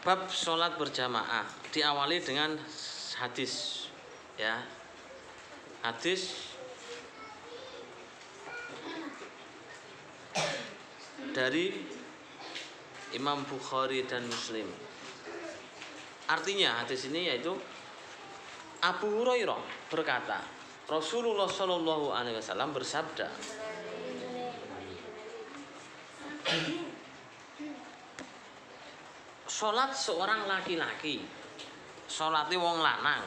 Bab sholat berjamaah diawali dengan hadis, ya. Hadis dari Imam Bukhari dan Muslim. Artinya hadis ini yaitu Abu Hurairah berkata, Rasulullah Shallallahu Alaihi Wasallam bersabda, sholat seorang laki-laki, sholatnya wong lanang,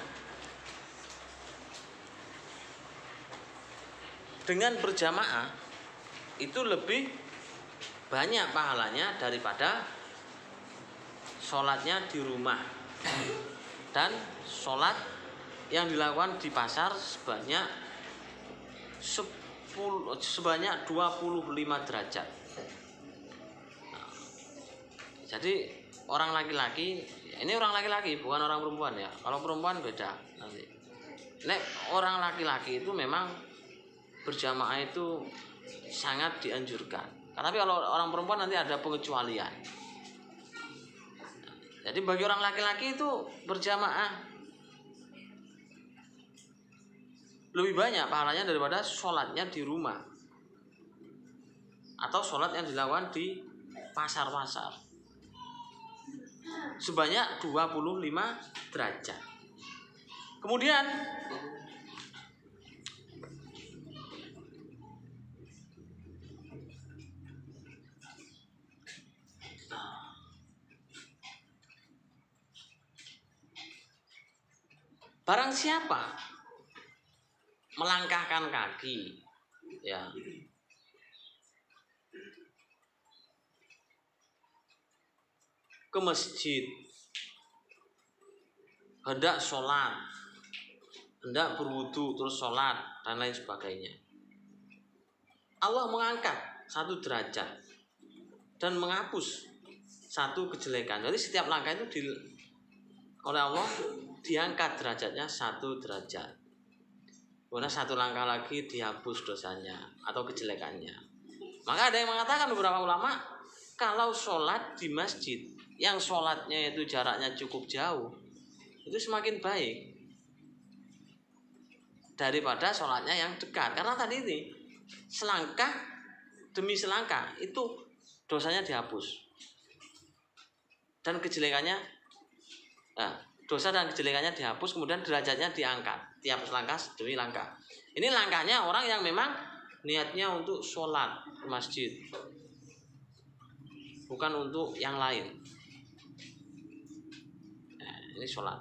dengan berjamaah itu lebih banyak pahalanya daripada sholatnya di rumah. Dan sholat yang dilakukan di pasar sebanyak 25 derajat. Jadi orang laki-laki, ini orang laki-laki bukan orang perempuan ya. Kalau perempuan beda nanti. Nek orang laki-laki itu memang berjamaah itu sangat dianjurkan. Tapi kalau orang perempuan nanti ada pengecualian. Jadi bagi orang laki-laki itu berjamaah lebih banyak pahalanya daripada sholatnya di rumah atau sholat yang dilakukan di pasar-pasar. Sebanyak 25 derajat. Kemudian barang siapa melangkahkan kaki, ya, ke masjid, hendak sholat, hendak berwudu terus sholat dan lain sebagainya, Allah mengangkat 1 derajat dan menghapus 1 kejelekan. Jadi setiap langkah itu oleh Allah diangkat derajatnya 1 derajat. Kemudian 1 langkah lagi dihapus dosanya atau kejelekannya. Maka ada yang mengatakan, beberapa ulama, kalau sholat di masjid yang sholatnya itu jaraknya cukup jauh, itu semakin baik daripada sholatnya yang dekat. Karena tadi ini selangkah demi selangkah itu dosanya dihapus dan kejelekannya, dosa dan kejelekannya dihapus, kemudian derajatnya diangkat tiap langkah demi langkah. Ini langkahnya orang yang memang niatnya untuk sholat ke masjid, bukan untuk yang lain. Ini sholat.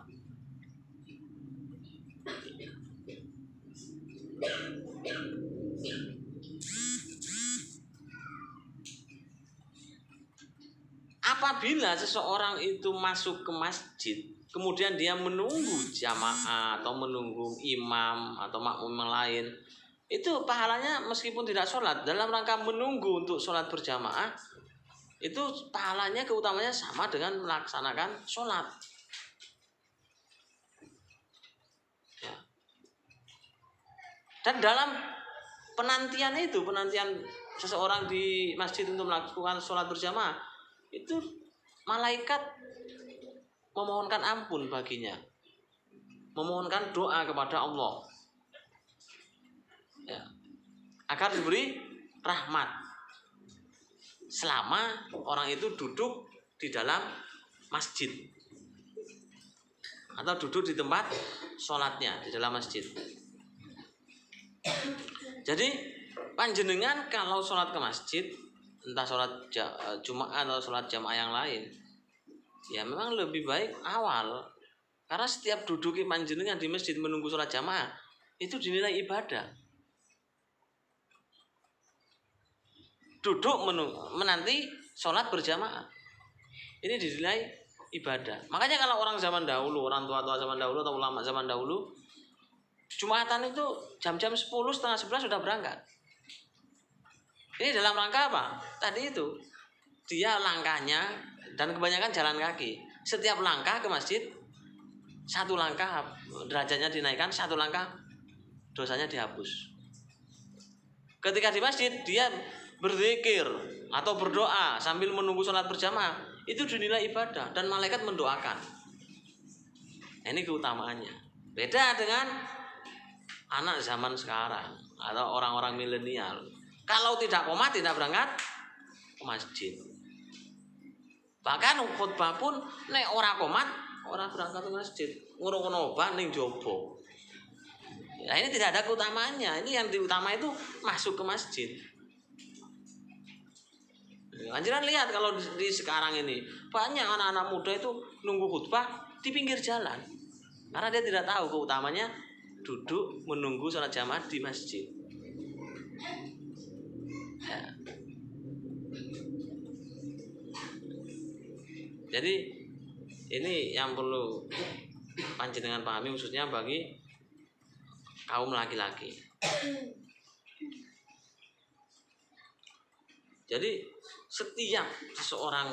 Apabila seseorang itu masuk ke masjid, kemudian dia menunggu jamaah atau menunggu imam atau makmum yang lain, itu pahalanya meskipun tidak sholat, dalam rangka menunggu untuk sholat berjamaah, itu pahalanya keutamanya sama dengan melaksanakan sholat. Ya. Dan dalam penantian seseorang di masjid untuk melakukan sholat berjamaah, itu malaikat memohonkan ampun baginya, memohonkan doa kepada Allah, ya, agar diberi rahmat selama orang itu duduk di dalam masjid atau duduk di tempat sholatnya di dalam masjid. Jadi panjenengan kalau sholat ke masjid, entah sholat Jumat atau sholat jamaah yang lain, ya memang lebih baik awal, karena setiap duduki panjenengan di masjid menunggu sholat jamaah itu dinilai ibadah. Duduk menanti sholat berjamaah ini dinilai ibadah. Makanya kalau orang zaman dahulu, orang tua-tua zaman dahulu atau ulama zaman dahulu, Jumatan itu jam-jam 10, setengah 11 sudah berangkat. Ini dalam rangka apa? Tadi itu dia langkahnya, dan kebanyakan jalan kaki. Setiap langkah ke masjid 1 langkah derajatnya dinaikkan, 1 langkah dosanya dihapus. Ketika di masjid dia berzikir atau berdoa sambil menunggu sholat berjamaah, itu dinilai ibadah dan malaikat mendoakan. Ini keutamaannya. Beda dengan anak zaman sekarang atau orang-orang milenial. Kalau tidak qomat tidak berangkat ke masjid. Bahkan khutbah pun nek ora qomat ora berangkat ke masjid. Ngono-ngono obat ning jopo. Nah, ini tidak ada keutamaannya. Ini yang diutama itu masuk ke masjid. Anjuran lihat kalau di sekarang ini banyak anak-anak muda itu nunggu khutbah di pinggir jalan. Karena dia tidak tahu keutamanya duduk menunggu sholat jamaah di masjid. Ya. Jadi ini yang perlu panjenengan pahami khususnya bagi kaum laki-laki. Jadi setiap seseorang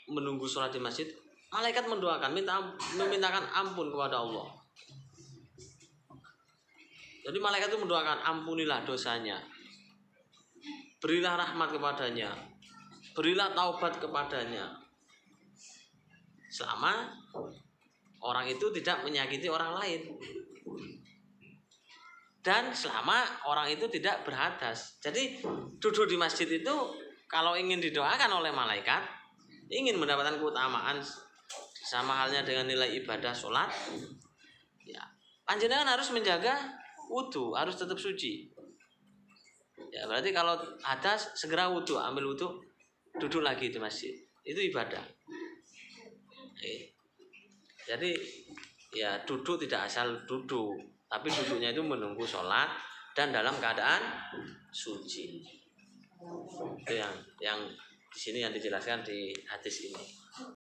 menunggu sholat di masjid, malaikat mendoakan, memintakan ampun kepada Allah. Jadi malaikat itu mendoakan, ampunilah dosanya, berilah rahmat kepadanya, berilah taubat kepadanya, selama orang itu tidak menyakiti orang lain, dan selama orang itu tidak berhadas. Jadi duduk di masjid itu kalau ingin didoakan oleh malaikat, ingin mendapatkan keutamaan sama halnya dengan nilai ibadah sholat, ya panjenengan harus menjaga wudu, harus tetap suci. Ya berarti kalau hadas segera wudu, ambil wudu, duduk lagi di masjid, itu ibadah. Jadi ya duduk tidak asal duduk, tapi duduknya itu menunggu sholat dan dalam keadaan suci. Itu yang di sini yang dijelaskan di hadis ini.